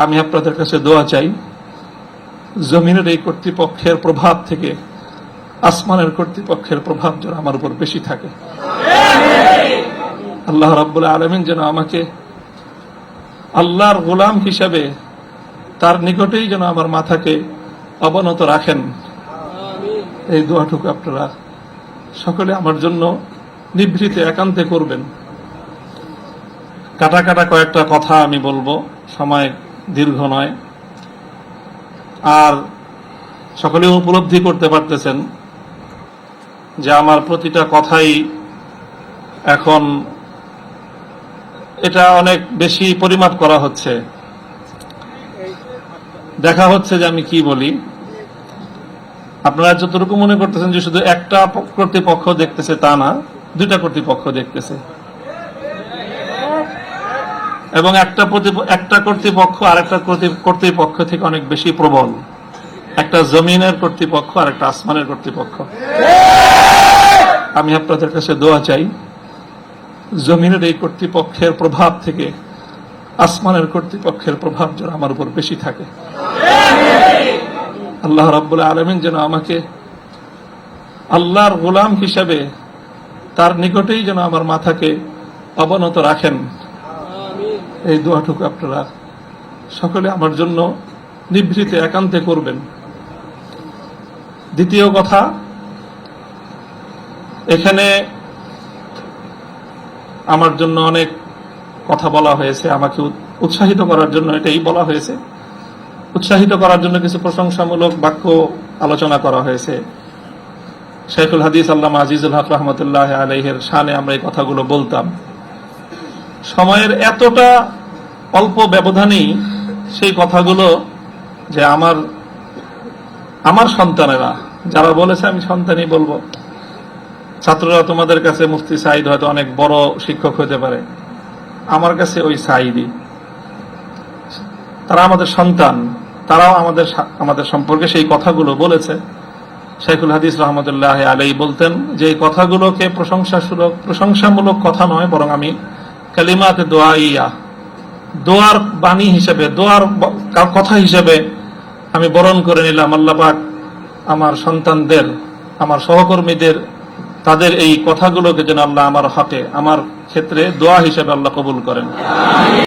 আমি আপনাদের কাছে দোয়া চাই, জমিনের এই কর্তৃপক্ষের প্রভাব থেকে আসমানের কর্তৃপক্ষের প্রভাব যেন আমার উপর বেশি থাকে। আল্লাহ রাব্বুল আলামিন যেন আমাকে আল্লাহর গোলাম হিসাবে তার নিকটেই যেন আমার মাথাকে অবনত রাখেন। এই দোয়াটুকু আপনারা সকলে আমার জন্য নিভৃতে একান্তে করবেন। কাটা কাটা কয়েকটা কথা আমি বলবো, সময় দীর্ঘ নয়। আর সকলে উপলব্ধি করতে পারতেছেন যে আমার প্রতিটা কথাই এখন এটা অনেক বেশি পরিমাপ করা হচ্ছে, দেখা হচ্ছে যে আমি কি বলি। আপনারা যতটুকু মনে করতেছেন যে শুধু একটা কর্তৃপক্ষ দেখতেছে, তা না, দুইটা কর্তৃপক্ষ দেখতেছে, এবং একটা কর্তৃপক্ষ আর একটা কর্তৃপক্ষ থেকে অনেক বেশি প্রবল। একটা জমিনের কর্তৃপক্ষ আর একটা আসমানের কর্তৃপক্ষ। আমি আপনাদের কাছে দোয়া চাই, জমিনের এই কর্তৃপক্ষের প্রভাব থেকে আসমানের কর্তৃপক্ষের প্রভাব যেন আমার উপর বেশি থাকে। আল্লাহ রাব্বুল আলামিন যেন আমাকে আল্লাহর গোলাম হিসাবে তার নিকটেই যেন আমার মাথাকে অবনত রাখেন। এই দোয়াটুকু আপনারা সকলে আমার জন্য নিভৃতে একান্তে করবেন। দ্বিতীয় কথা, এখানে আমার জন্য অনেক কথা বলা হয়েছে, আমাকে উৎসাহিত করার জন্য এটাই বলা হয়েছে। উৎসাহিত করার জন্য কিছু প্রশংসামূলক বাক্য আলোচনা করা হয়েছে। শাইখুল হাদিস আল্লামা আজিজুল হক রহমতুল্লাহ আলাইহির শানে আমরা এই কথাগুলো বলতাম। সময়ের এতটা অল্প ব্যবধানেই সেই কথাগুলো যে আমার সন্তানেরা যারা বলেছে, আমি সন্তানই বলবো। ছাত্ররা তোমাদের কাছে মুফতি সাঈদ হয়তো অনেক বড় শিক্ষক হতে পারে, আমার কাছে ওই সাঈদই। তারা আমাদের সন্তান, তারাও আমাদের সম্পর্কে সেই কথাগুলো বলেছে। শাইখুল হাদিস রহমতুল্লাহ আলাইহি বলতেন যে এই কথাগুলোকে প্রশংসামূলক কথা নয়, বরং আমি কালিমাতে দোয়াইয়া, দোয়ার বাণী হিসেবে, দোয়ার কথা হিসেবে আমি বরণ করে নিলাম। আল্লাহ পাক আমার সন্তানদের, আমার সহকর্মীদের, তাদের এই কথাগুলোকে যেন আল্লাহ আমার হকে, আমার ক্ষেত্রে দোয়া হিসেবে আল্লাহ কবুল করেন।